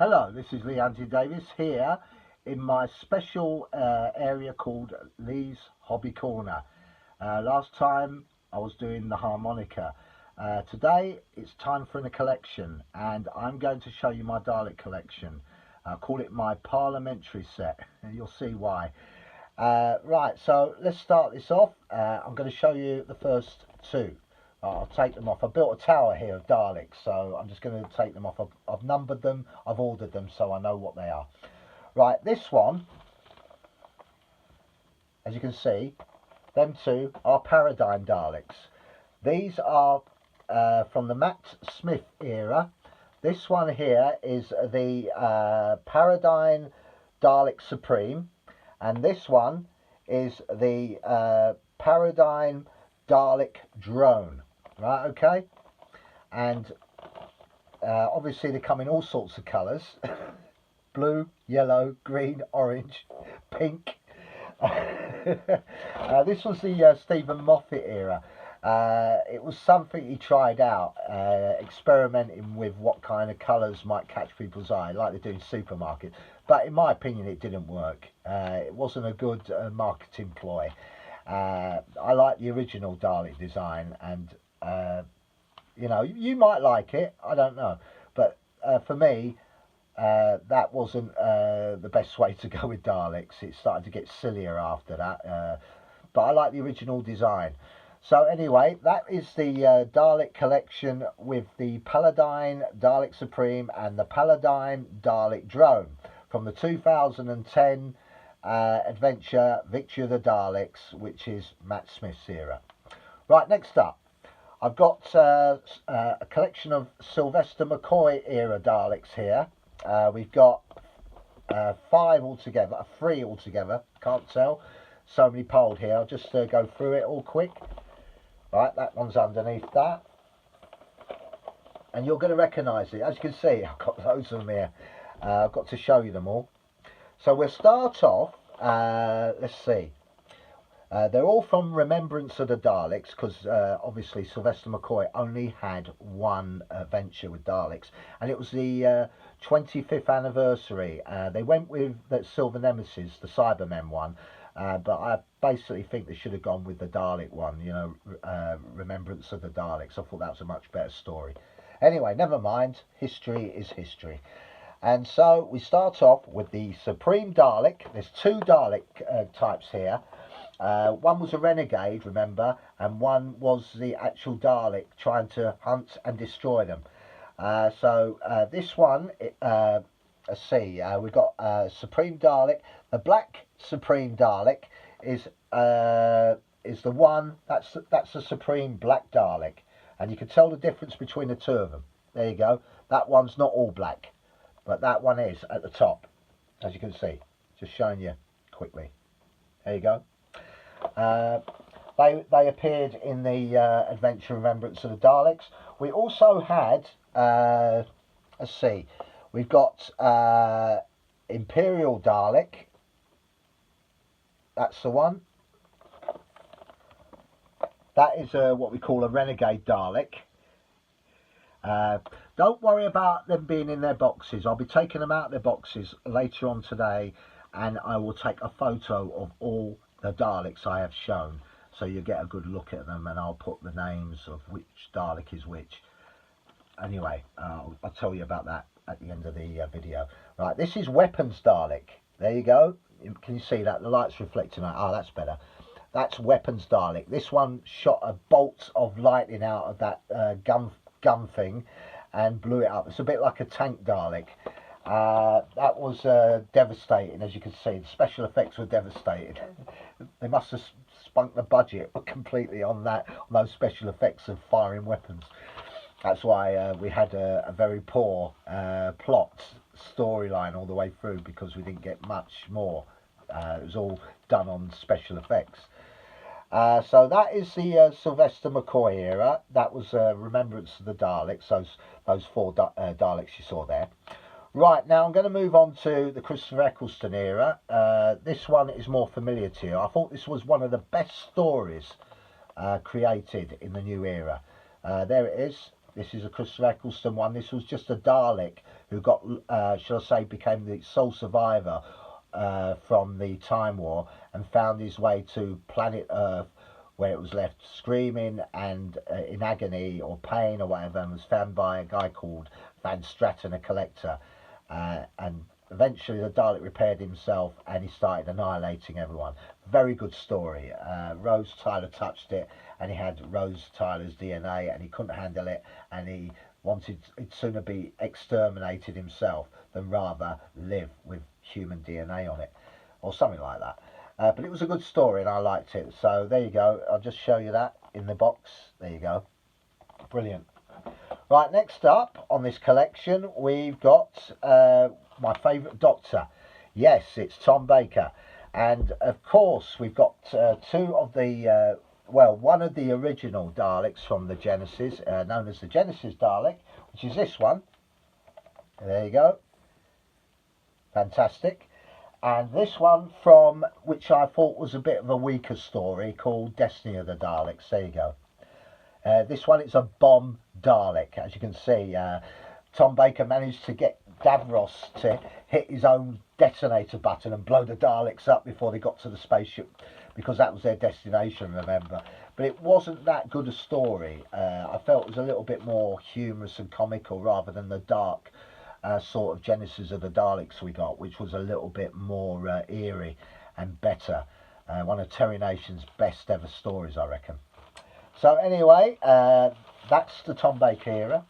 Hello, this is Lee Anthony Davis here in my special area called Lee's Hobby Corner. Last time I was doing the harmonica. Today it's time for a collection, and I'm going to show you my Dalek collection. I call it my parliamentary set, and you'll see why. Right, so let's start this off. I'm going to show you the first two. I'll take them off. I built a tower here of Daleks, so I'm just going to take them off. I've numbered them, I've ordered them, so I know what they are. Right, this one, as you can see, them two are Paradigm Daleks. These are from the Matt Smith era. This one here is the Paradigm Dalek Supreme, and this one is the Paradigm Dalek Drone. Right, okay, and obviously they come in all sorts of colours: blue, yellow, green, orange, pink. This was the Stephen Moffat era. It was something he tried out, experimenting with what kind of colours might catch people's eye, like they do in supermarkets. But in my opinion, it didn't work. It wasn't a good marketing ploy. I like the original Dalek design, and you know, you might like it, I don't know, but for me that wasn't the best way to go with Daleks. It started to get sillier after that, but I like the original design. So anyway, that is the Dalek collection with the Paladine Dalek Supreme and the Paladine Dalek Drone from the 2010 adventure Victory of the Daleks, which is Matt Smith's era. Right, next up, I've got a collection of Sylvester McCoy era Daleks here. We've got three altogether, can't tell, so many piled here. I'll just go through it all quick. Right, that one's underneath that, and you're going to recognise it. As you can see, I've got loads of them here. I've got to show you them all. So we'll start off, let's see. They're all from Remembrance of the Daleks, because obviously Sylvester McCoy only had one adventure with Daleks, and it was the 25th anniversary. They went with the Silver Nemesis, the Cybermen one, but I basically think they should have gone with the Dalek one, you know, Remembrance of the Daleks. I thought that was a much better story. Anyway, never mind, history is history. And so we start off with the Supreme Dalek. There's two Dalek types here. One was a renegade, remember, and one was the actual Dalek trying to hunt and destroy them. So this one, let's see, we've got Supreme Dalek. The Black Supreme Dalek is the one, that's the Supreme Black Dalek. And you can tell the difference between the two of them. There you go. That one's not all black, but that one is at the top, as you can see. Just showing you quickly. There you go. They appeared in the Adventure Remembrance of the Daleks. We also had, let's see, we've got Imperial Dalek. That's the one. That is what we call a Renegade Dalek. Don't worry about them being in their boxes. I'll be taking them out of their boxes later on today, and I will take a photo of all the Daleks I have shown, so you get a good look at them, and I'll put the names of which Dalek is which. Anyway, I'll tell you about that at the end of the video. Right, this is Weapons Dalek. There you go. Can you see that? The light's reflecting on it. Oh, that's better. That's Weapons Dalek. This one shot a bolt of lightning out of that gun thing and blew it up. It's a bit like a tank Dalek. That was devastating, as you can see. The special effects were devastating. They must have spunked the budget completely on those special effects of firing weapons. That's why we had a very poor plot storyline all the way through, because we didn't get much more. It was all done on special effects. So that is the Sylvester McCoy era. That was Remembrance of the Daleks, those four Daleks you saw there. Right, now I'm going to move on to the Christopher Eccleston era. This one is more familiar to you. I thought this was one of the best stories created in the new era. There it is. This is a Christopher Eccleston one. This was just a Dalek who got, shall I say, became the sole survivor from the Time War and found his way to planet Earth, where it was left screaming and in agony or pain or whatever, and was found by a guy called Van Straten, a collector, and eventually the Dalek repaired himself and he started annihilating everyone. Very good story. Rose Tyler touched it, and he had Rose Tyler's DNA, and he couldn't handle it, and he wanted it sooner be exterminated himself than rather live with human DNA on it, or something like that. But it was a good story and I liked it. So there you go. I'll just show you that in the box. There you go. Brilliant. Right, next up on this collection, we've got my favourite Doctor. Yes, it's Tom Baker. And of course, we've got two of the, well, one of the original Daleks from the Genesis, known as the Genesis Dalek, which is this one. There you go. Fantastic. And this one from, which I thought was a bit of a weaker story, called Destiny of the Daleks. There you go. This one is a bomb Dalek. As you can see, Tom Baker managed to get Davros to hit his own detonator button and blow the Daleks up before they got to the spaceship, because that was their destination, remember. But it wasn't that good a story. I felt it was a little bit more humorous and comical rather than the dark sort of Genesis of the Daleks we got, which was a little bit more eerie and better. One of Terry Nation's best ever stories, I reckon. So anyway, that's the Tom Baker era.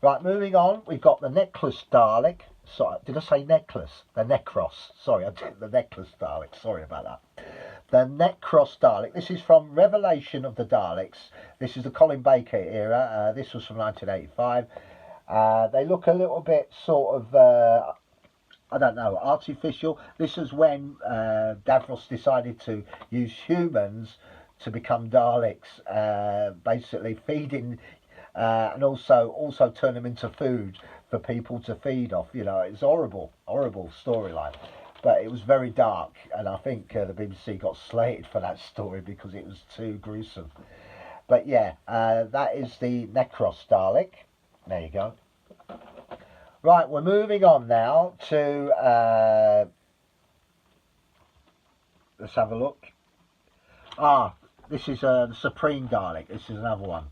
Right, moving on, we've got the Necklace Dalek. Sorry, did I say necklace? The Necros. Sorry, I did the Necklace Dalek. Sorry about that. The Necros Dalek. This is from Revelation of the Daleks. This is the Colin Baker era. This was from 1985. They look a little bit sort of, I don't know, artificial. This is when Davros decided to use humans to become Daleks, basically feeding and also turn them into food for people to feed off. You know, it's horrible storyline, but it was very dark, and I think the BBC got slated for that story because it was too gruesome. But yeah, that is the Necros Dalek. There you go. Right, we're moving on now to let's have a look. This is the Supreme Dalek. This is another one.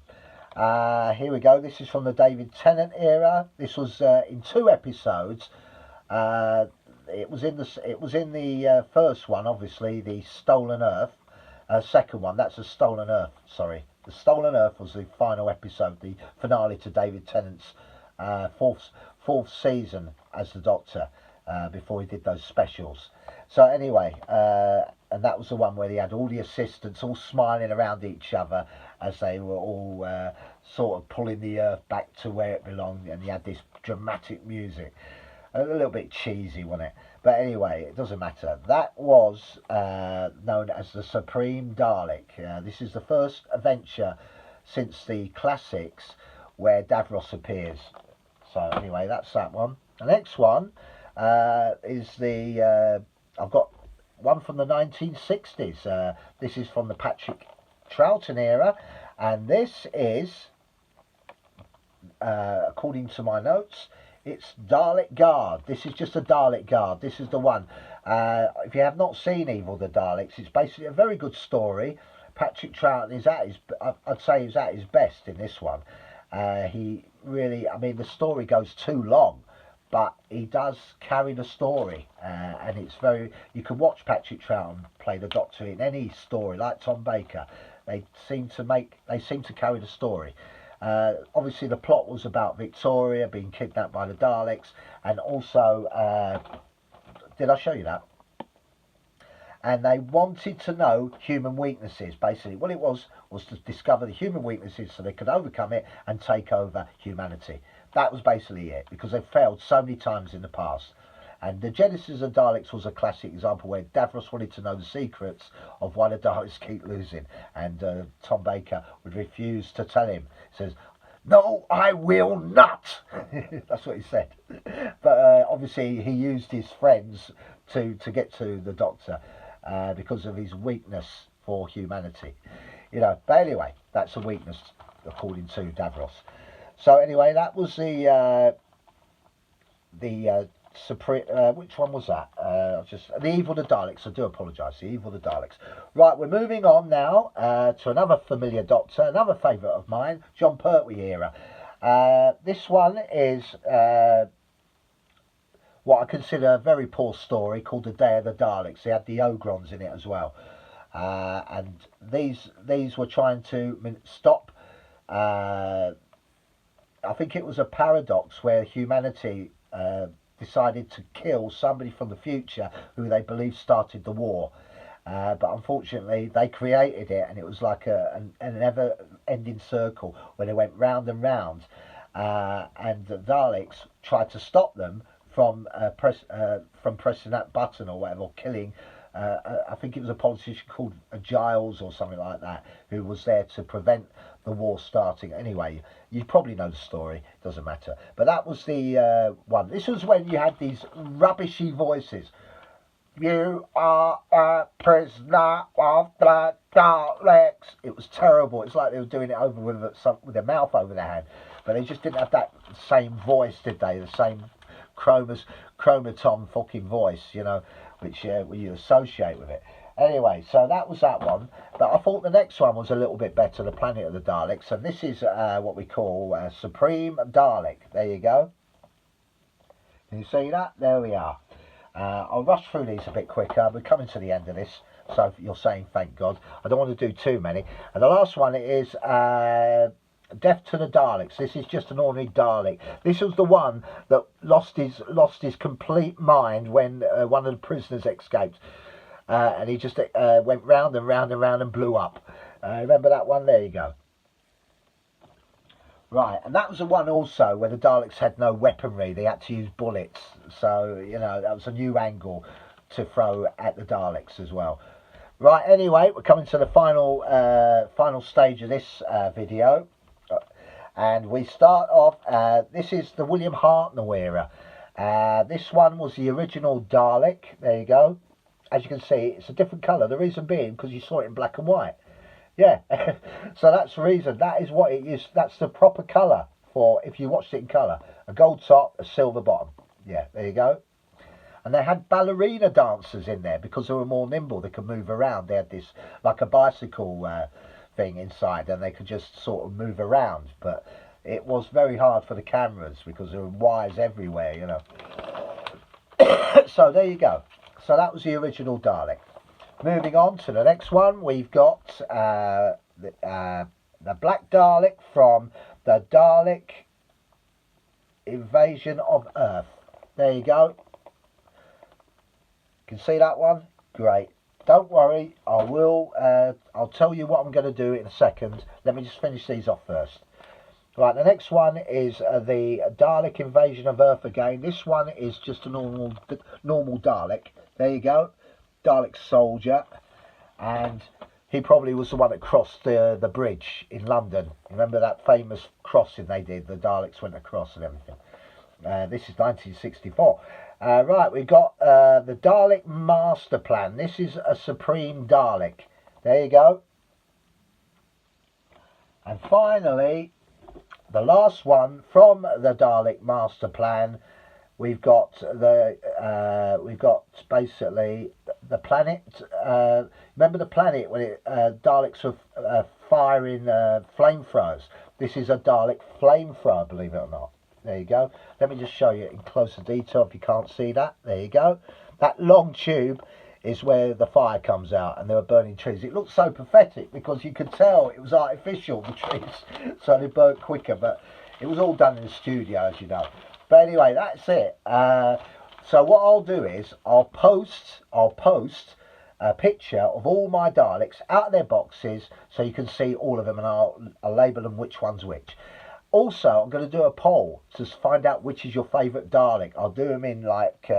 Here we go. This is from the David Tennant era. This was in 2 episodes. It was in the first one, obviously, the Stolen Earth. Second one, that's the Stolen Earth. Sorry, the Stolen Earth was the final episode, the finale to David Tennant's fourth season as the Doctor, before he did those specials. So anyway, and that was the one where he had all the assistants all smiling around each other as they were all sort of pulling the Earth back to where it belonged, and he had this dramatic music. A little bit cheesy, wasn't it? But anyway, it doesn't matter. That was known as the Supreme Dalek. This is the first adventure since the classics where Davros appears. So anyway, that's that one. The next one is the I've got one from the 1960s. This is from the Patrick Troughton era, and this is, according to my notes, it's Dalek Guard. This is just a Dalek Guard. This is the one. If you have not seen Evil the Daleks, it's basically a very good story. Patrick Troughton is at his, I'd say he's at his best in this one. He really, I mean, the story goes too long, but he does carry the story, and it's very, you can watch Patrick Troughton play the Doctor in any story, like Tom Baker. They seem to carry the story. Obviously the plot was about Victoria being kidnapped by the Daleks, and also, did I show you that? And they wanted to know human weaknesses, basically. What it was to discover the human weaknesses so they could overcome it and take over humanity. That was basically it, because they've failed so many times in the past. And the Genesis of Daleks was a classic example where Davros wanted to know the secrets of why the Daleks keep losing, and Tom Baker would refuse to tell him. He says, "No, I will not." That's what he said. But obviously he used his friends to get to the Doctor because of his weakness for humanity. You know, but anyway, that's a weakness according to Davros. So anyway, that was the Supreme. Which one was that? Just the Evil of the Daleks. I do apologise. The Evil of the Daleks. Right, we're moving on now to another familiar Doctor, another favourite of mine, John Pertwee era. This one is what I consider a very poor story called The Day of the Daleks. They had the Ogrons in it as well, and these were trying to stop. I think it was a paradox where humanity decided to kill somebody from the future who they believed started the war. But unfortunately, they created it, and it was like a never-ending circle where they went round and round. And the Daleks tried to stop them from pressing that button or whatever, or killing. I think it was a politician called Giles or something like that, who was there to prevent the war starting. Anyway, you probably know the story, doesn't matter. But that was the one. This was when you had these rubbishy voices. You are a prisoner of the Daleks. It was terrible. It's like they were doing it over with their mouth over their hand. But they just didn't have that same voice, did they? The same chromaton fucking voice, you know, which you associate with it. Anyway, so that was that one. But I thought the next one was a little bit better, The Planet of the Daleks. And this is what we call Supreme Dalek. There you go. Can you see that? There we are. I'll rush through these a bit quicker. We're coming to the end of this, so you're saying thank God. I don't want to do too many. And the last one is Death to the Daleks. This is just an ordinary Dalek. This was the one that lost his complete mind when one of the prisoners escaped. And he just went round and round and round and blew up. Remember that one? There you go. Right, and that was the one also where the Daleks had no weaponry. They had to use bullets. So, you know, that was a new angle to throw at the Daleks as well. Right, anyway, we're coming to the final stage of this video. And we start off, this is the William Hartnell era. This one was the original Dalek. There you go. As you can see, it's a different colour. The reason being because you saw it in black and white. Yeah, so that's the reason. That is what it is. That's the proper colour for if you watched it in colour. A gold top, a silver bottom. Yeah, there you go. And they had ballerina dancers in there because they were more nimble. They could move around. They had this, like a bicycle thing inside, and they could just sort of move around. But it was very hard for the cameras because there were wires everywhere, you know. So there you go. So that was the original Dalek. Moving on to the next one, we've got the Black Dalek from the Dalek Invasion of Earth. There you go. Can see that one? Great. Don't worry, I'll tell you what I'm going to do in a second. Let me just finish these off first. Right, the next one is the Dalek Invasion of Earth again. This one is just a normal Dalek. There you go. Dalek soldier, and he probably was the one that crossed the bridge in London. Remember that famous crossing they did? The Daleks went across and everything. This is 1964. Right, we've got the Dalek Master Plan. This is a Supreme Dalek. There you go. And finally, the last one from the Dalek Master Plan. We've got basically the planet. Remember the planet when Daleks were firing flamethrowers? This is a Dalek flamethrower, believe it or not. There you go. Let me just show you in closer detail if you can't see that. There you go. That long tube is where the fire comes out, and they were burning trees. It looked so pathetic because you could tell it was artificial, the trees, so they burnt quicker. But it was all done in the studio, as you know. But anyway, that's it. So what I'll do is I'll post a picture of all my Daleks out of their boxes so you can see all of them, and I'll label them which one's which. Also, I'm going to do a poll to find out which is your favourite Dalek. I'll do them in like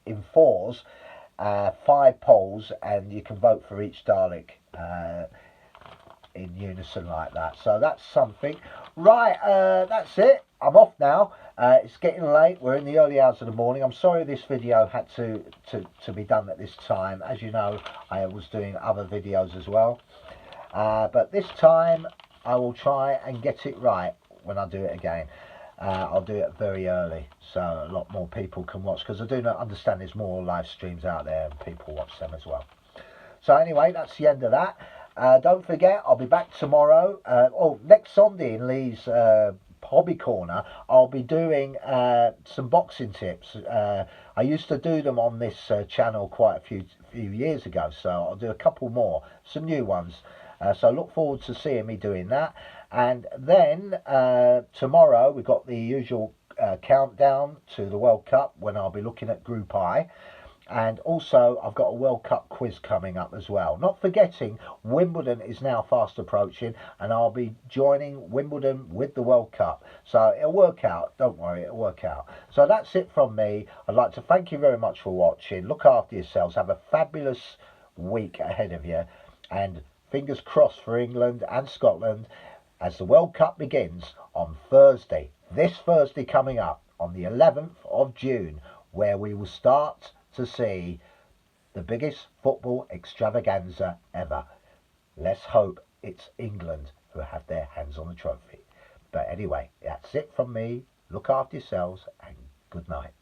in fours, 5 polls, and you can vote for each Dalek in unison like that. So that's something. Right, that's it. I'm off now. It's getting late. We're in the early hours of the morning. I'm sorry this video had to be done at this time. As you know, I was doing other videos as well. But this time I will try and get it right. when I do it again. I'll do it very early so a lot more people can watch, because I do not understand there's more live streams out there and people watch them as well. So anyway, that's the end of that. Don't forget, I'll be back tomorrow. Next Sunday in Lee's Hobby Corner, I'll be doing some boxing tips. I used to do them on this channel quite a few years ago, so I'll do a couple more, some new ones. So look forward to seeing me doing that. And then tomorrow we've got the usual countdown to the World Cup, when I'll be looking at Group I. And also I've got a World Cup quiz coming up as well. Not forgetting, Wimbledon is now fast approaching, and I'll be joining Wimbledon with the World Cup. So it'll work out, don't worry, it'll work out. So that's it from me. I'd like to thank you very much for watching. Look after yourselves. Have a fabulous week ahead of you. And fingers crossed for England and Scotland as the World Cup begins on Thursday. This Thursday coming up on the 11th of June, where we will start to see the biggest football extravaganza ever. Let's hope it's England who have their hands on the trophy. But anyway, that's it from me. Look after yourselves and good night.